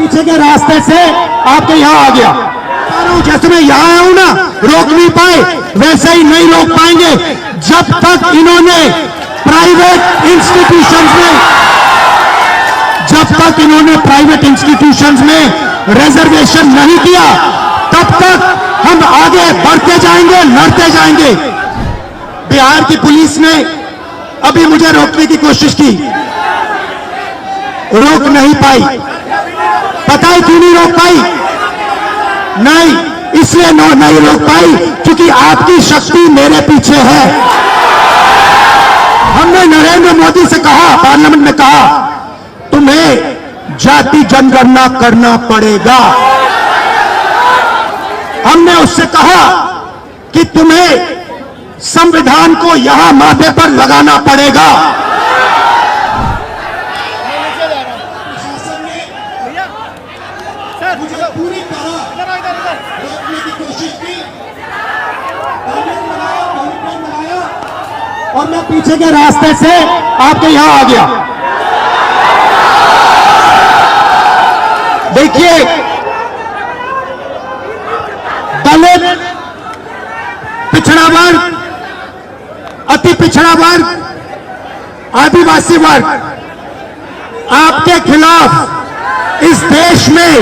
पीछे के रास्ते से आपके यहाँ आ गया। जैसे मैं यहाँ आया हूं ना, रोक नहीं पाए, वैसे ही नहीं रोक पाएंगे जब तक इन्होंने प्राइवेट इंस्टीट्यूशंस में रिजर्वेशन नहीं किया, तब तक हम आगे बढ़ते जाएंगे, लड़ते जाएंगे। बिहार की पुलिस ने अभी मुझे रोकने की कोशिश की, रोक नहीं पाई। पता है क्यों नहीं रोक पाई? नहीं, इसलिए नहीं रोक पाई क्योंकि आपकी शक्ति मेरे पीछे है। हमने नरेंद्र मोदी से कहा, पार्लियामेंट में कहा, तुम्हें जाति जनगणना करना पड़ेगा। हमने उससे कहा कि तुम्हें संविधान को यहां माथे पर लगाना पड़ेगा। मुझे पूरी तरह रोकने की कोशिश की, और मैं पीछे के रास्ते से आपके यहां आ गया। देखिए, दलित, पिछड़ा वर्ग, अति पिछड़ा वर्ग, आदिवासी वर्ग, आपके खिलाफ इस देश में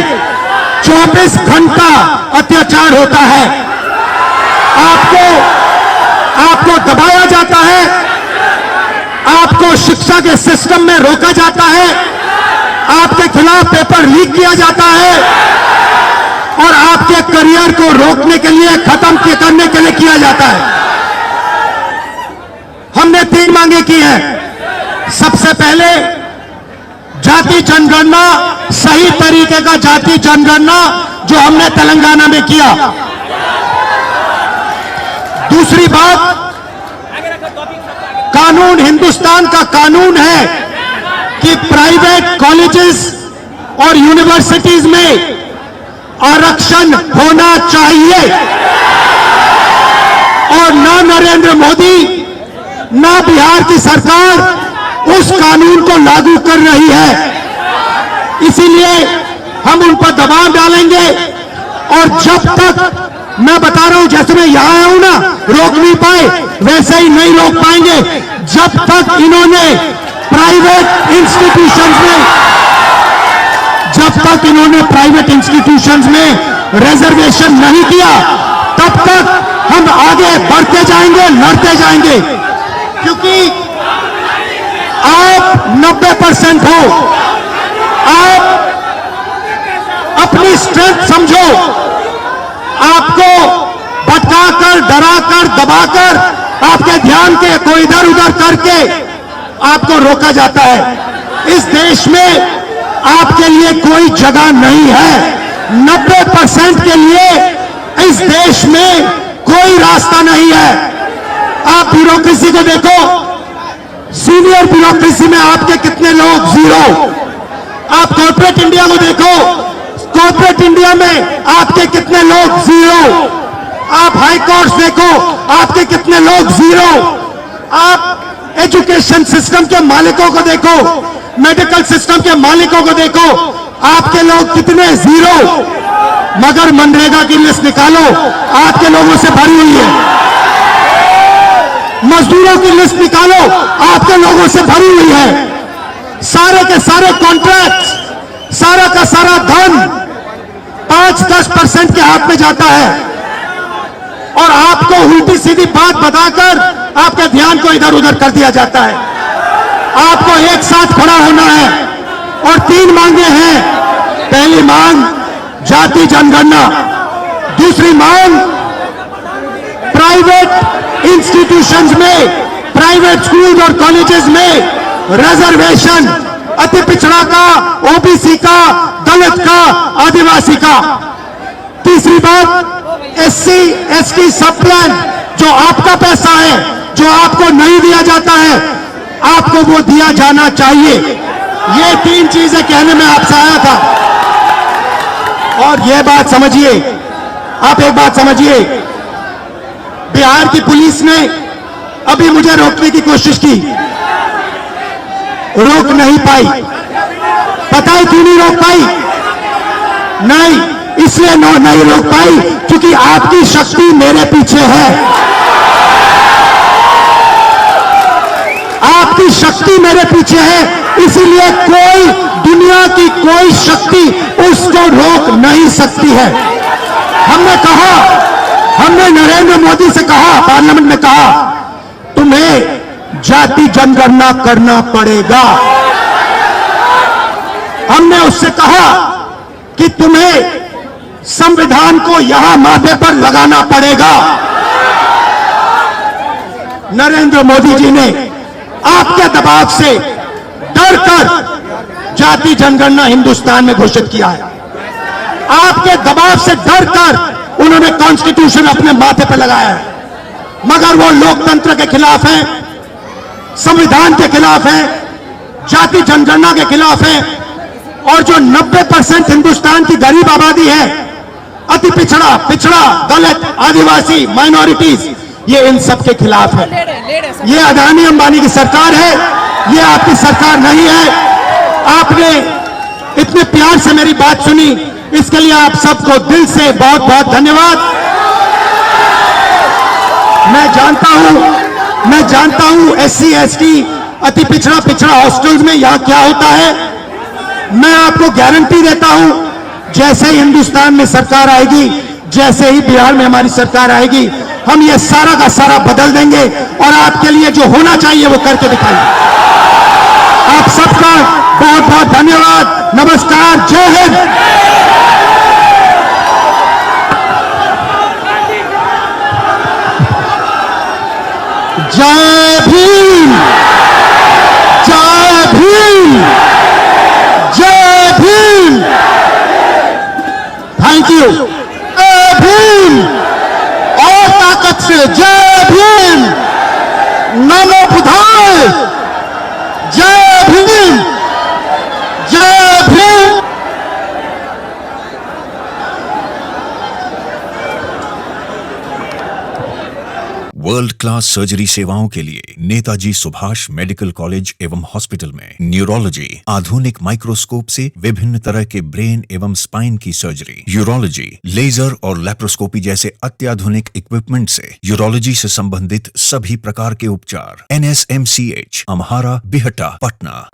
24 घंटा अत्याचार होता है। आपको दबाया जाता है, आपको शिक्षा के सिस्टम में रोका जाता है, आपके खिलाफ पेपर लीक किया जाता है, और आपके करियर को रोकने के लिए, खत्म करने के लिए किया जाता है। हमने 3 मांगे की हैं। सबसे पहले, जाति जनगणना, सही तरीके का जाति जनगणना जो हमने तेलंगाना में किया। दूसरी बात, कानून, हिंदुस्तान का कानून है कि प्राइवेट कॉलेजेस और यूनिवर्सिटीज में आरक्षण होना चाहिए, और ना नरेंद्र मोदी ना बिहार की सरकार उस कानून को लागू कर रही है। इसीलिए हम उन पर दबाव डालेंगे, और जब तक, मैं बता रहा हूं, जैसे मैं यहां आया हूं ना, रोक नहीं पाए, वैसे ही नहीं रोक पाएंगे जब तक इन्होंने प्राइवेट इंस्टीट्यूशंस में रिजर्वेशन नहीं किया, तब तक हम आगे बढ़ते जाएंगे, लड़ते जाएंगे। क्योंकि आप 90% हो, आप अपनी स्ट्रेंथ समझो। आपको भटकाकर, डराकर, दबाकर, आपके ध्यान को इधर उधर करके आपको रोका जाता है। इस देश में आपके लिए कोई जगह नहीं है। 90% के लिए इस देश में कोई रास्ता नहीं है। आप ब्यूरोक्रेसी को देखो, सीनियर ब्यूरोक्रेसी में आपके कितने लोग? 0। आप कॉर्पोरेट इंडिया को देखो, कॉर्पोरेट इंडिया में आपके कितने लोग? 0। आप हाई कोर्ट देखो, आपके कितने लोग? 0। आप एजुकेशन सिस्टम के मालिकों को देखो, मेडिकल सिस्टम के मालिकों को देखो, आपके लोग कितने? 0। मगर मनरेगा की लिस्ट निकालो, आपके लोगों से भरी हुई है। मजदूरों की लिस्ट निकालो, आपके लोगों से भरी हुई है। सारे के सारे कॉन्ट्रैक्ट, सारा का सारा धन 5-10% के हाथ में जाता है, और आपको उल्टी सीधी बात बताकर आपके ध्यान को इधर उधर कर दिया जाता है। आपको एक साथ खड़ा होना है, और 3 मांगे हैं। पहली मांग, जाति जनगणना। दूसरी मांग, प्राइवेट इंस्टीट्यूशंस में, प्राइवेट स्कूल और कॉलेजेस में रिजर्वेशन, अति पिछड़ा का, ओबीसी का, दलित का, आदिवासी का। तीसरी बात, एससी एसटी सब प्लान, जो आपका पैसा है, जो आपको नहीं दिया जाता है, आपको वो दिया जाना चाहिए। ये 3 चीजें कहने में आपसे आया था। और ये बात समझिए, आप एक बात समझिए, बिहार की पुलिस ने अभी मुझे रोकने की कोशिश की, रोक नहीं पाई। पता है क्यों नहीं रोक पाई? नहीं, इसलिए नहीं रोक पाई क्योंकि आपकी शक्ति मेरे पीछे है। आपकी शक्ति मेरे पीछे है, इसीलिए कोई दुनिया की कोई शक्ति उसको रोक नहीं सकती है। हमने नरेंद्र मोदी से कहा, पार्लियामेंट में कहा, तुम्हें जाति जनगणना करना पड़ेगा। हमने उससे कहा कि तुम्हें संविधान को यहां माथे पर लगाना पड़ेगा। नरेंद्र मोदी जी ने आपके दबाव से डरकर जाति जनगणना हिंदुस्तान में घोषित किया है। आपके दबाव से डरकर उन्होंने कॉन्स्टिट्यूशन अपने माथे पर लगाया है, मगर वो लोकतंत्र के खिलाफ है, संविधान के खिलाफ है, जाति जनगणना के खिलाफ है। और जो 90% हिंदुस्तान की गरीब आबादी है, अति पिछड़ा, दलित, आदिवासी, माइनॉरिटीज, ये इन सब के खिलाफ है। ये अदानी अंबानी की सरकार है, ये आपकी सरकार नहीं है। आपने इतने प्यार से मेरी बात सुनी, इसके लिए आप सबको दिल से बहुत बहुत धन्यवाद। मैं जानता हूं SC ST अति पिछड़ा हॉस्टल्स में यहां क्या होता है। मैं आपको गारंटी देता हूं, जैसे ही हिंदुस्तान में सरकार आएगी, जैसे ही बिहार में हमारी सरकार आएगी, हम ये सारा का सारा बदल देंगे और आपके लिए जो होना चाहिए वो करके दिखाएंगे। आप सबका बहुत बहुत धन्यवाद। नमस्कार, जय हिंद। जय भीम, जय भीम, जय भीम। Thank you. जय भीम, और ताकत से जय भीम। नमो बुद्धाय। जय भीम, जय भीम। वर्ल्ड क्लास सर्जरी सेवाओं के लिए नेताजी सुभाष मेडिकल कॉलेज एवं हॉस्पिटल में न्यूरोलॉजी, आधुनिक माइक्रोस्कोप से विभिन्न तरह के ब्रेन एवं स्पाइन की सर्जरी, यूरोलॉजी, लेजर और लेप्रोस्कोपी जैसे अत्याधुनिक इक्विपमेंट से यूरोलॉजी से संबंधित सभी प्रकार के उपचार। NSMCH, अम्हारा, बिहटा, पटना।